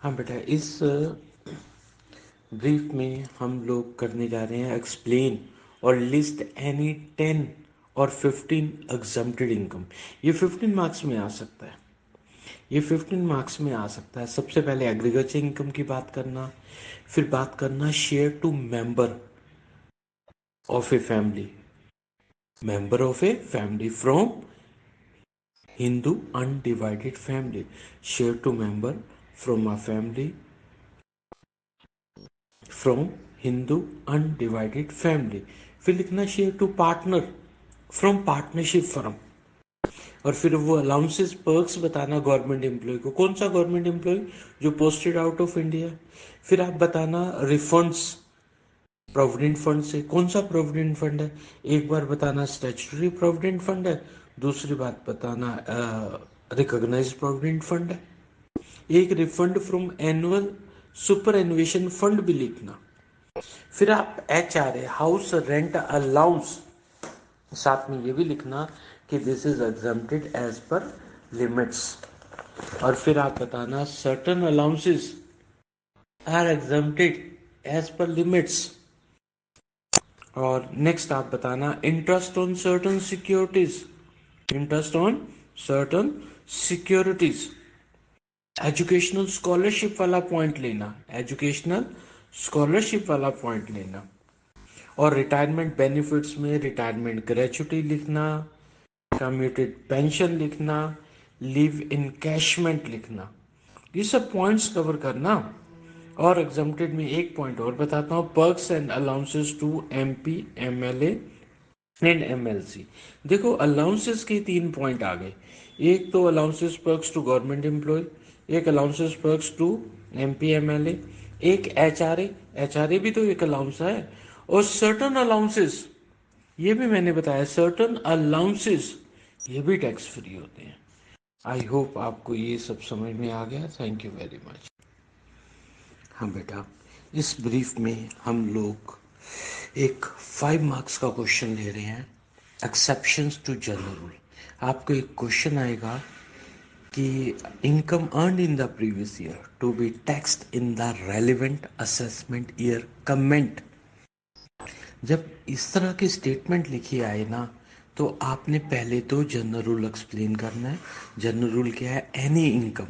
हाँ बेटा, इस ब्रीफ में हम लोग करने जा रहे हैं एक्सप्लेन और लिस्ट एनी 10 और 15 एग्जम्प्टेड इनकम। ये 15 मार्क्स में आ सकता है, ये 15 मार्क्स में आ सकता है। सबसे पहले एग्रीकल्चर इनकम की बात करना, फिर बात करना share to member of a family, member of a family from Hindu undivided family, share to member from a family from Hindu undivided family. फिर लिखना share to partner from partnership firm. और फिर वो अलाउंसेस पर्क्स बताना गवर्नमेंट एम्प्लॉय को, कौन सा government employ जो पोस्टेड आउट ऑफ इंडिया। फिर आप बताना रिफंड्स प्रोविडेंट फंड से, कौन सा प्रोविडेंट फंड है। एक बार बताना स्टैट्यूटरी प्रोविडेंट फंड है, दूसरी बात बताना रिकॉग्नाइज्ड प्रोविडेंट फंड है। एक refund from annual superannuation fund भी लिखना। फिर आप H R A house rent allowance, साथ में ये भी लिखना कि this is exempted as per limits. और फिर आप बताना certain allowances are exempted as per limits. और नेक्स्ट आप बताना interest on certain securities, interest on certain securities. Educational scholarship वाला पॉइंट लेना, एजुकेशनल स्कॉलरशिप वाला पॉइंट लेना। और रिटायरमेंट बेनिफिट्स में रिटायरमेंट ग्रेचुटी लिखना, कम्यूटेड पेंशन लिखना, लीव इनकैशमेंट लिखना। ये सब पॉइंट्स कवर करना। और एग्जाम्प्टेड में एक पॉइंट और बताता हूँ, perks and allowances to MP MLA and MLC. देखो अलाउंसेस के 3 पॉइंट आ गए, एक तो allowances perks to government employ, एक allowances perks to MP MLA, एक एचआरए, एचआरए भी तो एक अलाउंस है। और सर्टन अलाउंसेस, ये भी मैंने बताया, सर्टन अलाउंसेस ये भी टैक्स फ्री होते हैं। आई होप आपको ये सब समझ में आ गया। Thank you very much. हाँ बेटा, इस ब्रीफ में हम लोग एक 5 मार्क्स का क्वेश्चन ले रहे हैं, एक्सेप्शंस टू जनरल रूल। आपको एक क्वेश्चन आएगा कि income earn in the previous year to be taxed in the relevant assessment year comment. जब इस तरह की स्टेटमेंट लिखी आए ना, तो आपने पहले तो जनरल रूल एक्सप्लेन करना है। जनरल रूल क्या है? एनी इनकम,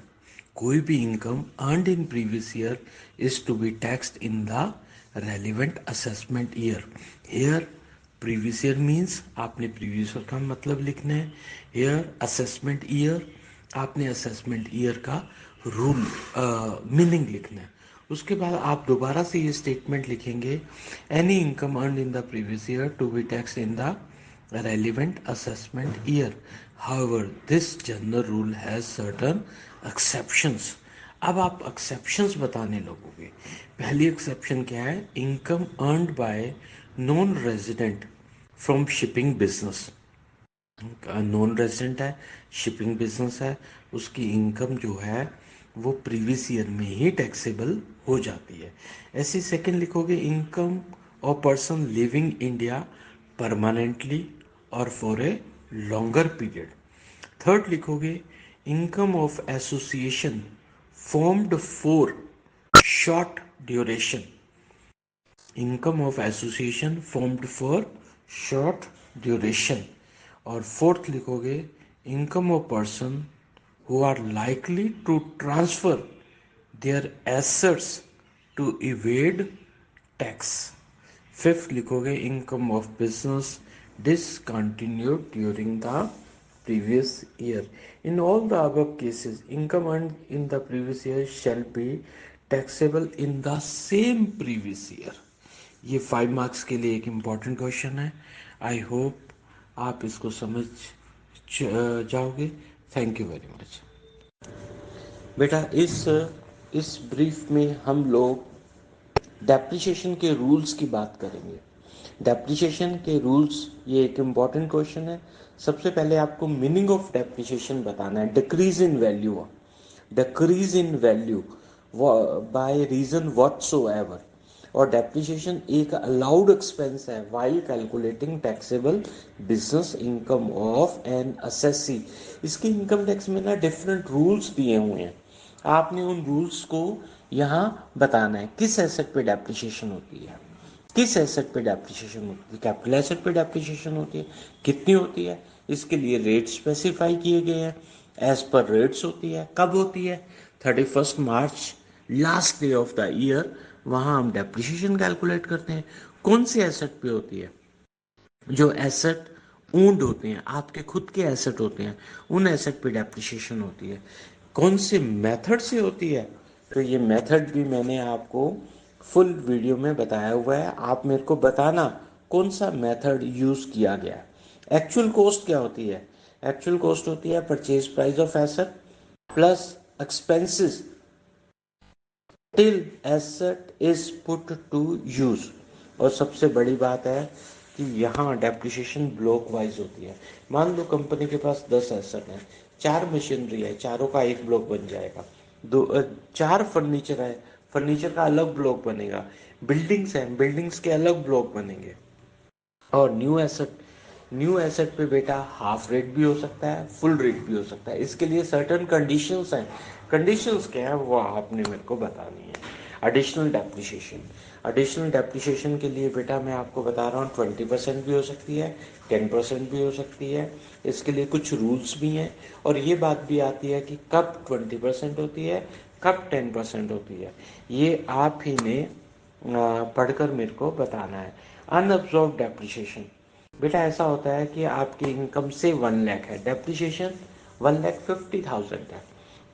कोई भी income earned in previous year is to be taxed in the relevant assessment year. Here previous year means आपने प्रीवियस ईयर का मतलब लिखना है। हियर असेसमेंट ईयर, आपने असेसमेंट ईयर का रूल मीनिंग लिखना है। उसके बाद आप दोबारा से ये स्टेटमेंट लिखेंगे, any income earn in the previous year to be tax in the relevant assessment year. However this general rule has certain exceptions. अब आप एक्सेप्शंस बताने लगोगे। पहली एक्सेप्शन क्या है? Income earned by non resident from shipping business. Non resident है, shipping business है, उसकी इनकम जो है वो प्रीवियस ईयर में ही टैक्सेबल हो जाती है। ऐसे सेकंड लिखोगे, income of person living India permanently और for a longer period. Third लिखोगे, income of association formed for short duration, income of association formed for short duration. और फोर्थ लिखोगे, income of person who are likely to transfer their assets to evade tax. Fifth लिखोगे, income of business discontinued during the previous year. In all the above cases, income earned in the previous year shall be taxable in the same previous year. ये 5 marks के लिए एक important question है। I hope आप इसको समझ जाओगे। Thank you very much. बेटा, इस ब्रीफ में हम लोग डेप्रिसिएशन के रूल्स की बात करेंगे। डेप्रिसिएशन के रूल्स, ये एक इम्पॉर्टेंट क्वेश्चन है। सबसे पहले आपको मीनिंग ऑफ डेप्रिसिएशन बताना है। Decrease in value, decrease in value by reason whatsoever. और डेप्रिसिएशन एक अलाउड एक्सपेंस है while calculating taxable business income of an assessee. इसके इनकम टैक्स में ना डिफरेंट रूल्स दिए हुए हैं। आपने उन रूल्स को यहाँ बताना है, किस एसेट पे डेप्रिसिएशन होती है, किस एसेट पे डेप्रिसिएशन होती है, कैपिटल एसेट पे डेप्रिसिएशन होती है, कितनी होती है, इसके लिए रेट स्पेसिफाई किए गए हैं, एज पर रेट्स होती है, कब होती है, 31 March, last day of the year, वहाँ हम डेप्रिसिएशन कैलकुलेट करते हैं। कौन से एसेट पे होती है, जो एसेट ओन्ड होते हैं, आपके खुद के एसेट होते हैं, उन एसेट पे डेप्रिसिएशन होती है। कौन से मेथड से होती है, तो ये मेथड भी मैंने आपको फुल वीडियो में बताया हुआ है, आप मेरे को बताना कौन सा मेथड यूज किया गया है। एक्चुअल कॉस्ट क्या होती है, एक्चुअल कॉस्ट होती है purchase price of asset plus expenses till asset is put to use. और सबसे बड़ी बात है कि यहाँ डेप्रिसिएशन ब्लॉक वाइज होती है। मान लो कंपनी के पास 10 एसेट हैं, 4 मशीनरी है, चारों का एक ब्लॉक बन जाएगा। 4 फर्नीचर है, फर्नीचर का अलग ब्लॉक बनेगा। बिल्डिंग्स हैं, बिल्डिंग्स के अलग ब्लॉक बनेंगे। और न्यू एसेट पे बेटा हाफ रेट भी हो सकता है, फुल रेट भी हो सकता है। इसके लिए सर्टन कंडीशंस हैं। कंडीशंस क्या है वो आपने मेरे को बतानी है। एडिशनल डेप्रिसिएशन के लिए बेटा मैं आपको बता रहा हूँ 20% भी हो सकती है, 10% भी हो सकती है। इसके लिए कुछ रूल्स भी हैं, और ये बात भी आती है कि कब 20% होती है, कब 10% होती है। ये आप ही ने पढ़कर मेरे को बताना है। अनअब्जॉर्ब डेप्रिसिएशन, बेटा ऐसा होता है कि आपकी इनकम से 1 लाख है, डेप्रिसिएशन 1,50,000 है,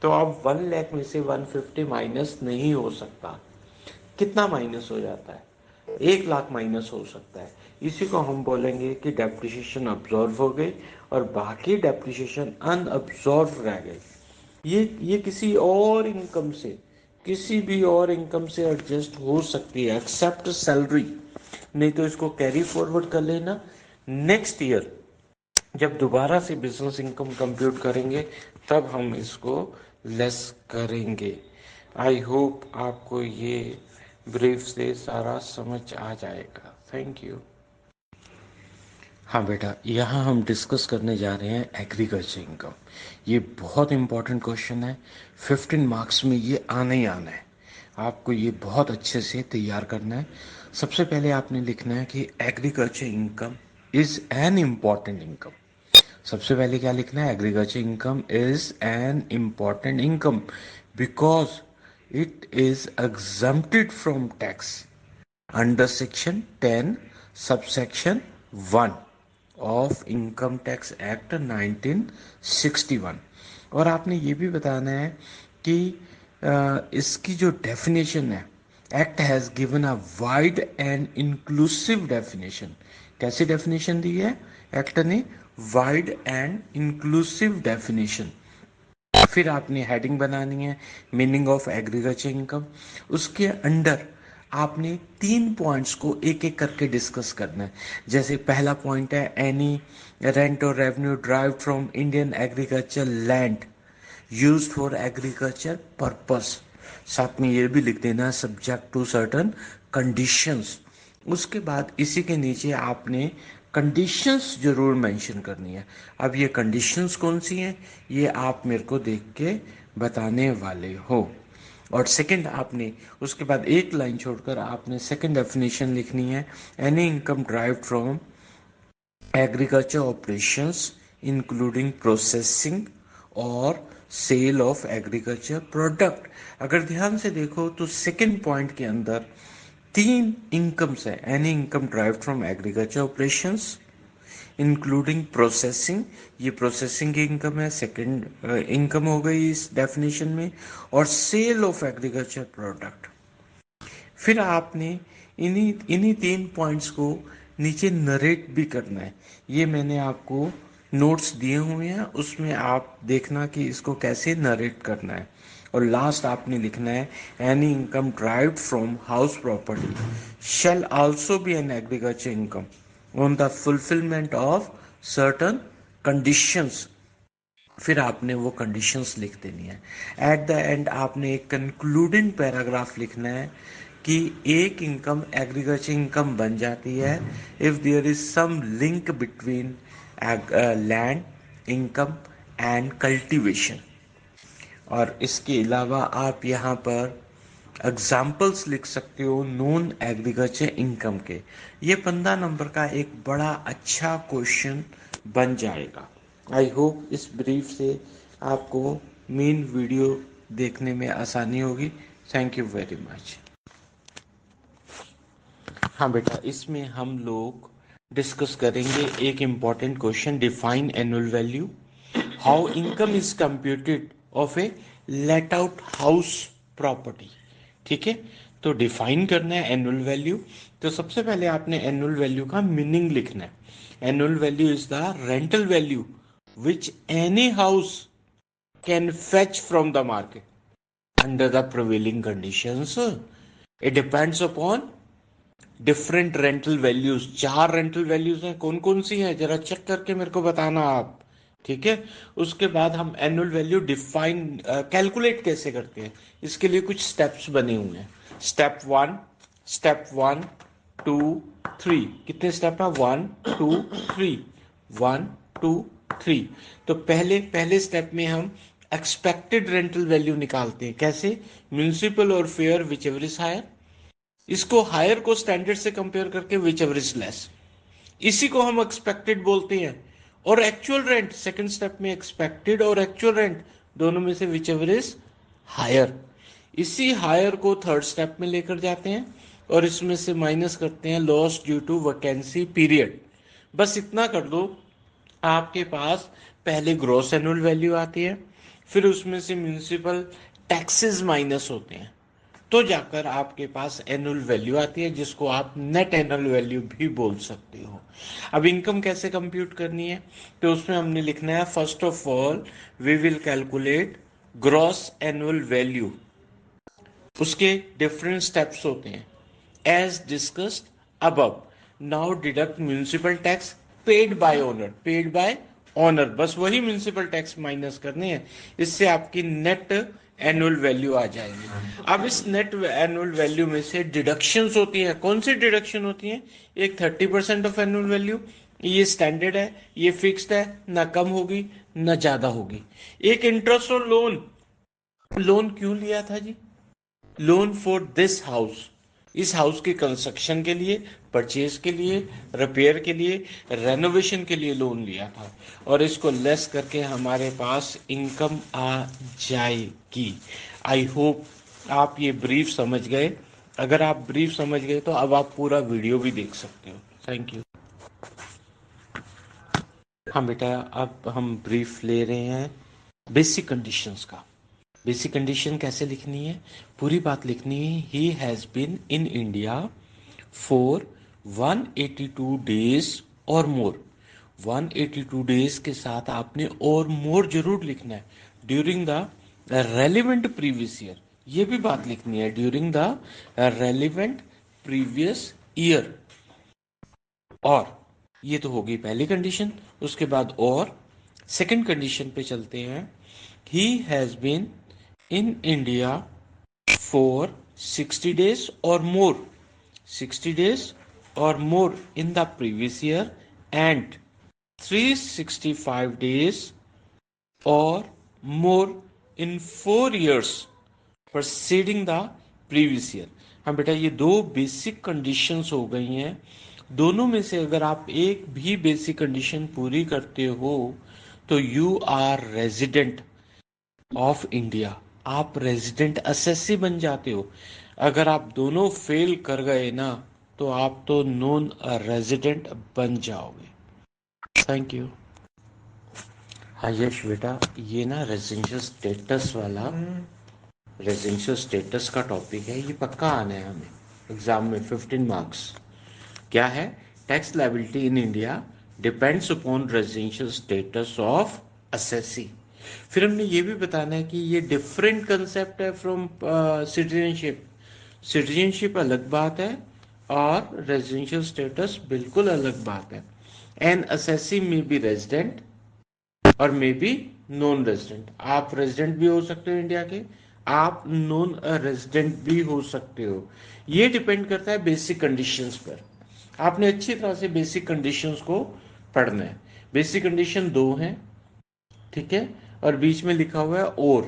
तो अब 1 लाख में से 150 माइनस नहीं हो सकता। कितना माइनस हो जाता है, 1 लाख माइनस हो सकता है। इसी को हम बोलेंगे कि डेप्रिसिएशन अब्जॉर्व हो गई और बाकी डेप्रिसिएशन अनअब्जॉर्व रह गई। ये किसी भी और इनकम से एडजस्ट हो सकती है एक्सेप्ट सैलरी। नहीं तो इसको कैरी फॉरवर्ड कर लेना, नेक्स्ट ईयर जब दोबारा से बिजनेस इनकम कंप्यूट करेंगे तब हम इसको लेस करेंगे। आई होप आपको ये ब्रीफ से सारा समझ आ जाएगा। Thank you. हाँ बेटा, यहाँ हम डिस्कस करने जा रहे हैं एग्रीकल्चर इनकम। ये बहुत इंपॉर्टेंट क्वेश्चन है, 15 मार्क्स में ये आना ही आना है। आपको ये बहुत अच्छे से तैयार करना है। सबसे पहले आपने लिखना है कि agriculture income is an important income. सबसे पहले क्या लिखना है, agriculture income is an important income because it is exempted from tax under section 10 subsection 1 of income tax act 1961। और आपने ये भी बताना है कि इसकी जो डेफिनेशन है, act has given a wide and inclusive definition. कैसी डेफिनेशन दी है एक्ट ने, वाइड एंड इंक्लूसिव डेफिनेशन। फिर आपने हेडिंग बनानी है, मीनिंग ऑफ एग्रीकल्चर इनकम। उसके अंडर आपने 3 पॉइंट्स को एक एक करके डिस्कस करना है। जैसे पहला पॉइंट है एनी रेंट और revenue drive from Indian agriculture land used for agriculture purpose. साथ में ये भी लिख देना सब्जेक्ट टू सर्टन कंडीशंस। उसके बाद इसी के नीचे आपने कंडीशंस जरूर मेंशन करनी है। अब ये कंडीशंस कौन सी हैं ये आप मेरे को देख के बताने वाले हो। और सेकंड आपने उसके बाद एक लाइन छोड़कर आपने सेकंड डेफिनेशन लिखनी है, any income drive from agriculture operations including processing और सेल ऑफ एग्रीकल्चर प्रोडक्ट। अगर ध्यान से देखो तो सेकंड पॉइंट के अंदर 3 इनकम्स है, any income drive from agriculture operations including processing, ये प्रोसेसिंग की इनकम है, सेकंड इनकम हो गई इस डेफिनेशन में, और सेल ऑफ एग्रीकल्चर प्रोडक्ट। फिर आपने इन्हीं इन्हीं 3 पॉइंट्स को नीचे नरेट भी करना है। ये मैंने आपको नोट्स दिए हुए हैं, उसमें आप देखना कि इसको कैसे नरेट करना है। और लास्ट आपने लिखना है any income derived from house property shell also be an agriculture income on the fulfilment of certain conditions. फिर आपने वो कंडीशंस लिख देनी है। एट द एंड आपने एक कंक्लूडिंग पैराग्राफ लिखना है कि एक इनकम एग्रीकल्चर इनकम बन जाती है if there is some link between land income and cultivation. और इसके अलावा आप यहाँ पर एग्जाम्पल्स लिख सकते हो नॉन एग्रीकल्चर इनकम के। ये 15 नंबर का एक बड़ा अच्छा क्वेश्चन बन जाएगा। आई होप इस ब्रीफ से आपको मेन वीडियो देखने में आसानी होगी। Thank you very much. हाँ बेटा, इसमें हम लोग डिस्कस करेंगे एक important question, define annual value, how income is computed of A let out house property. ठीक है, तो डिफाइन करना है एनुअल वैल्यू। तो सबसे पहले आपने एनुअल वैल्यू का मीनिंग लिखना है। Annual value is the rental value which any house can fetch from the market under the prevailing conditions. It depends upon different rental values. 4 rental values हैं, कौन कौन सी हैं जरा चेक करके मेरे को बताना आप। ठीक है, उसके बाद हम एनुअल वैल्यू डिफाइन कैलकुलेट कैसे करते हैं, इसके लिए कुछ स्टेप्स बने हुए हैं। स्टेप 1 2 3, कितने स्टेप है? 1 2 3, 1 2 3। तो पहले स्टेप में हम एक्सपेक्टेड रेंटल वैल्यू निकालते हैं। कैसे? म्यूनिसिपल और fair whichever is higher, इसको हायर को स्टैंडर्ड से कंपेयर करके विच एवर इज लेस, इसी को हम एक्सपेक्टेड बोलते हैं। और एक्चुअल रेंट सेकंड स्टेप में, एक्सपेक्टेड और एक्चुअल रेंट दोनों में से विच एवर इज हायर, इसी हायर को थर्ड स्टेप में लेकर जाते हैं और इसमें से माइनस करते हैं loss due to vacancy period. बस इतना कर दो, आपके पास पहले ग्रॉस एनुअल वैल्यू आती है, फिर उसमें से म्यूनिसिपल टैक्सेस माइनस होते हैं, तो जाकर आपके पास एनुअल वैल्यू आती है, जिसको आप नेट एनुअल वैल्यू भी बोल सकते हो। अब इनकम कैसे कंप्यूट करनी है, तो उसमें हमने लिखना है first of all we will calculate gross annual value. उसके डिफरेंट स्टेप्स होते हैं as discussed above. Now deduct municipal tax paid by owner, paid by owner, बस वही म्यूनिसिपल टैक्स माइनस करने हैं, इससे आपकी नेट एनुअल वैल्यू आ जाएगी। अब इस नेट एनुअल वैल्यू में से डिडक्शंस होती हैं। कौन सी डिडक्शन होती हैं? एक 30% ऑफ एनुअल वैल्यू, ये स्टैंडर्ड है, ये फिक्स्ड है, ना कम होगी ना ज्यादा होगी। एक इंटरेस्ट और लोन, लोन क्यों लिया था जी? लोन फॉर दिस हाउस, इस हाउस के कंस्ट्रक्शन के लिए, परचेज के लिए, रिपेयर के लिए, रेनोवेशन के लिए लोन लिया था, और इसको लेस करके हमारे पास इनकम आ जाएगी। आई होप आप ये ब्रीफ समझ गए। अगर आप ब्रीफ समझ गए तो अब आप पूरा वीडियो भी देख सकते हो। Thank you. हाँ बेटा, अब हम ब्रीफ ले रहे हैं बेसिक कंडीशंस का। बेसिक कंडीशन कैसे लिखनी है? पूरी बात लिखनी है। He has been in India for 182 days और मोर। 182 डेज के साथ आपने और मोर जरूर लिखना है। During the relevant previous year, ये भी बात लिखनी है, during the relevant previous year. और ये तो होगी पहली कंडीशन। उसके बाद और सेकंड कंडीशन पे चलते हैं। He has been in India for 60 days or more, 60 days or more in the previous year and 365 days or more in 4 years preceding the previous year। हाँ बेटा, ये दो बेसिक कंडीशंस हो गई हैं। दोनों में से अगर आप एक भी बेसिक कंडीशन पूरी करते हो तो you are resident of India, आप रेजिडेंट एसएससी बन जाते हो। अगर आप दोनों फेल कर गए ना तो आप तो नॉन रेजिडेंट बन जाओगे। Thank you. हाँ यश बेटा, ये ना रेजिडेंशियल स्टेटस वाला, रेजिडेंशियल स्टेटस का टॉपिक है, ये पक्का आना है हमें एग्जाम में 15 मार्क्स। क्या है? Tax liability in India depends upon residential status of SSC. फिर हमने ये भी बताना है कि ये डिफरेंट कंसेप्ट है फ्रॉम सिटीजनशिप। सिटीजनशिप अलग बात है और रेजिडेंशियल स्टेटस बिल्कुल अलग बात है। एन एसएससी में बी रेजिडेंट और मे बी नॉन रेजिडेंट। आप रेजिडेंट भी हो सकते हो इंडिया के, आप नॉन रेजिडेंट भी हो सकते हो। ये डिपेंड करता है बेसिक कंडीशंस पर। आपने अच्छी तरह से बेसिक कंडीशंस को पढ़ना है। बेसिक कंडीशन दो हैं, ठीक है, और बीच में लिखा हुआ है और।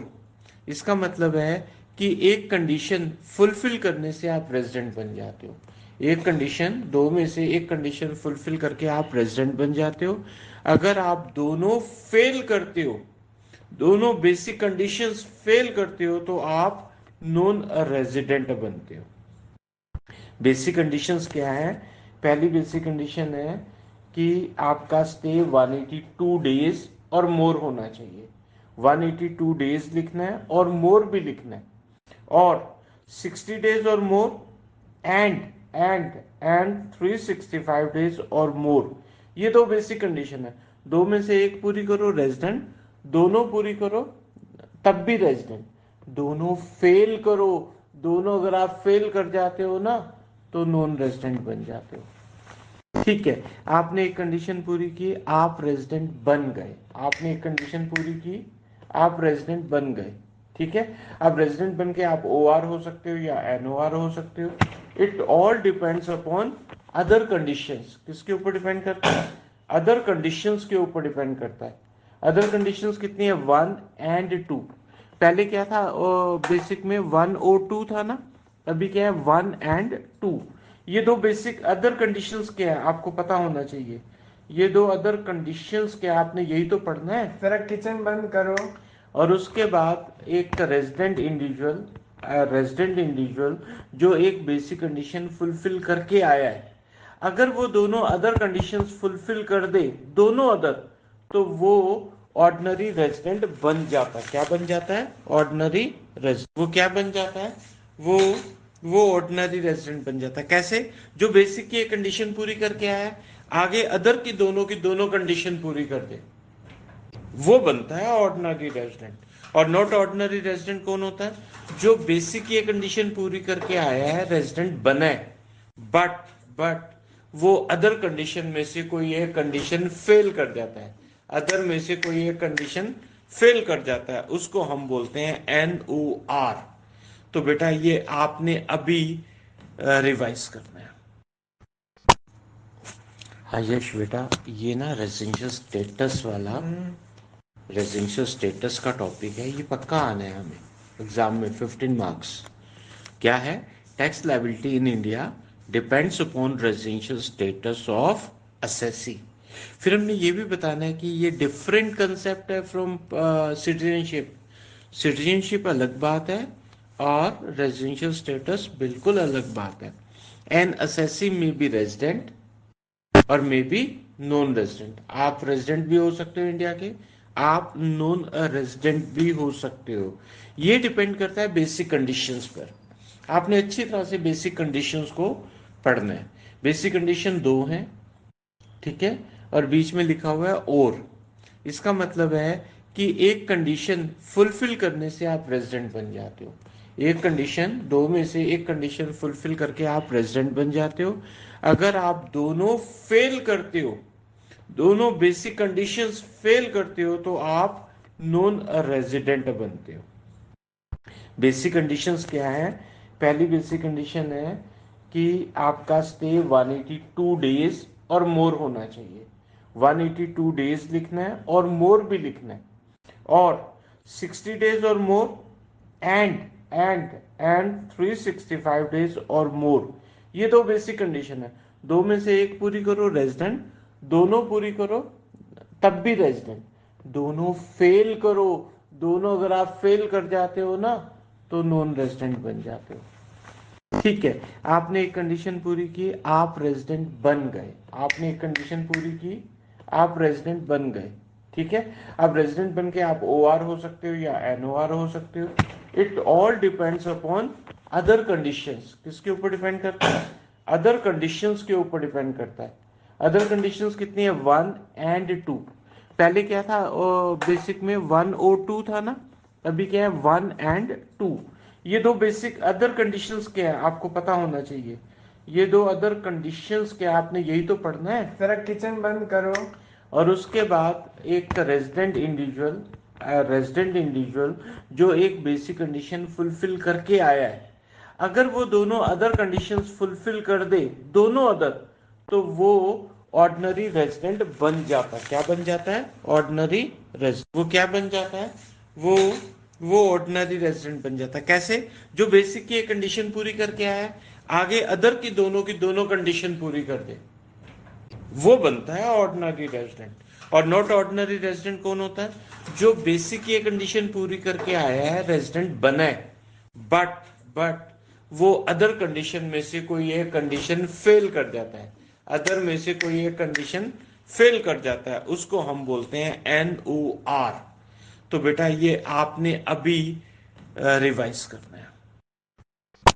इसका मतलब है कि एक कंडीशन फुलफिल करने से आप रेजिडेंट बन जाते हो। एक कंडीशन, दो में से एक कंडीशन फुलफिल करके आप रेजिडेंट बन जाते हो। अगर आप दोनों फेल करते हो, दोनों बेसिक कंडीशंस फेल करते हो, तो आप नॉन रेजिडेंट बनते हो। बेसिक कंडीशंस क्या है? पहली बेसिक कंडीशन है कि आपका स्टे 182 डेज और मोर होना चाहिए। 182 डेज लिखना है और मोर भी लिखना है, और 60 डेज और more and and and 365 days और मोर। ये दो बेसिक कंडीशन है। दो में से एक पूरी करो रेजिडेंट, दोनों पूरी करो तब भी रेजिडेंट, दोनों फेल करो, दोनों अगर आप फेल कर जाते हो ना तो नॉन रेजिडेंट बन जाते हो। ठीक है, आपने एक कंडीशन पूरी की, आप रेजिडेंट बन गए। आपने एक कंडीशन पूरी की, आप रेजिडेंट बन गए। ठीक है, अब रेजिडेंट बन के आप ओआर हो सकते हो या एनओआर हो सकते हो। It all depends upon other conditions. किसके ऊपर डिपेंड करता है? अदर कंडीशंस के ऊपर डिपेंड करता है। अदर कंडीशंस कितनी है? 1 एंड 2। पहले क्या था? बेसिक में 1 और 2 था ना, अभी क्या है? 1 एंड 2। ये दो बेसिक अदर कंडीशंस क्या है आपको पता होना चाहिए। ये दो अदर कंडीशंस क्या, आपने यही तो पढ़ना है। जरा किचन बंद करो। और उसके बाद एक रेजिडेंट इंडिविजुअल जो एक बेसिक कंडीशन फुलफिल करके आया है, अगर वो दोनों अदर कंडीशंस फुलफिल कर दे, दोनों अदर, तो वो ऑर्डिनरी रेजिडेंट बन जाता है। क्या बन जाता है? Ordinary resident. वो क्या बन जाता है? वो वो ऑर्डिनरी रेजिडेंट बन जाता है। कैसे? जो बेसिक की कंडीशन पूरी करके आया है, आगे अदर की दोनों कंडीशन पूरी कर दे, वो बनता है ऑर्डिनरी रेजिडेंट। और नॉट ऑर्डिनरी रेजिडेंट कौन होता है? जो बेसिक ये कंडीशन पूरी करके आया है, रेजिडेंट बना है, बट बट वो अदर कंडीशन में से कोई एक कंडीशन फेल कर जाता है, अदर में से कोई एक कंडीशन फेल कर जाता है, उसको हम बोलते हैं NOR। तो बेटा ये आपने अभी रिवाइज करना है। हाँ यश बेटा, ये ना रेजिडेंशियल स्टेटस का टॉपिक है, ये पक्का आना है हमें एग्जाम में 15 मार्क्स। क्या है? Tax liability in India depends upon residential status of assessee. फिर हमने ये भी बताना है कि ये डिफरेंट कंसेप्ट है फ्रॉम सिटीजनशिप। सिटीजनशिप अलग बात है और रेजिडेंशियल स्टेटस बिल्कुल अलग बात है। एन असेसी में बी रेजिडेंट और मे बी नॉन रेजिडेंट। आप रेजिडेंट भी हो सकते हो इंडिया के, आप नॉन रेजिडेंट भी हो सकते हो। ये डिपेंड करता है बेसिक कंडीशंस पर। आपने अच्छी तरह से बेसिक कंडीशंस को पढ़ना है। बेसिक कंडीशन दो हैं, ठीक है, और बीच में लिखा हुआ है और। इसका मतलब है कि एक कंडीशन फुलफिल करने से आप रेजिडेंट बन जाते हो। एक कंडीशन, दो में से एक कंडीशन फुलफिल करके आप रेजिडेंट बन जाते हो। अगर आप दोनों फेल करते हो, दोनों बेसिक कंडीशंस फेल करते हो, तो आप नॉन रेजिडेंट बनते हो। बेसिक कंडीशंस क्या है? पहली बेसिक कंडीशन है कि आपका स्टे 182 डेज और मोर होना चाहिए। 182 डेज लिखना है और मोर भी लिखना है, और 60 डेज और more and and and 365 days और मोर। ये दो बेसिक कंडीशन है। दो में से एक पूरी करो रेजिडेंट, दोनों पूरी करो तब भी रेजिडेंट, दोनों फेल करो, दोनों अगर आप फेल कर जाते हो ना तो नॉन रेजिडेंट बन जाते हो। ठीक है, आपने एक कंडीशन पूरी की, आप रेजिडेंट बन गए। आपने एक कंडीशन पूरी की, आप रेजिडेंट बन गए। ठीक है, अब रेजिडेंट बन के आप ओआर हो सकते हो या एनओआर हो सकते हो। It all depends upon other conditions. किसके ऊपर डिपेंड करता है? अदर कंडीशंस के ऊपर डिपेंड करता है। अदर कंडीशंस कितनी है? 1 एंड 2। पहले क्या था? बेसिक में 1 और 2 था ना, अभी क्या है? 1 एंड 2। ये दो बेसिक अदर कंडीशंस क्या है आपको पता होना चाहिए। ये दो अदर कंडीशंस क्या, आपने यही तो पढ़ना है। जरा किचन बंद करो। और उसके बाद एक रेजिडेंट इंडिविजुअल जो एक बेसिक कंडीशन फुलफिल करके आया है, अगर वो दोनों अदर कंडीशंस फुलफिल कर दे, दोनों अदर, तो वो ऑर्डिनरी रेजिडेंट बन जाता है। क्या बन जाता है? Ordinary resident. वो क्या बन जाता है? वो वो ऑर्डिनरी रेजिडेंट बन जाता है। कैसे? जो बेसिक की एक कंडीशन पूरी करके आया है, आगे अदर की दोनों कंडीशन पूरी कर दे, वो बनता है ऑर्डिनरी रेजिडेंट। और नॉट ऑर्डिनरी रेजिडेंट कौन होता है? जो बेसिक की कंडीशन पूरी करके आया है, रेजिडेंट बना है, बट वो अदर कंडीशन में से कोई एक कंडीशन फेल कर जाता है, अदर में से कोई एक कंडीशन फेल कर जाता है, उसको हम बोलते हैं NOR। तो बेटा ये आपने अभी रिवाइज करना है।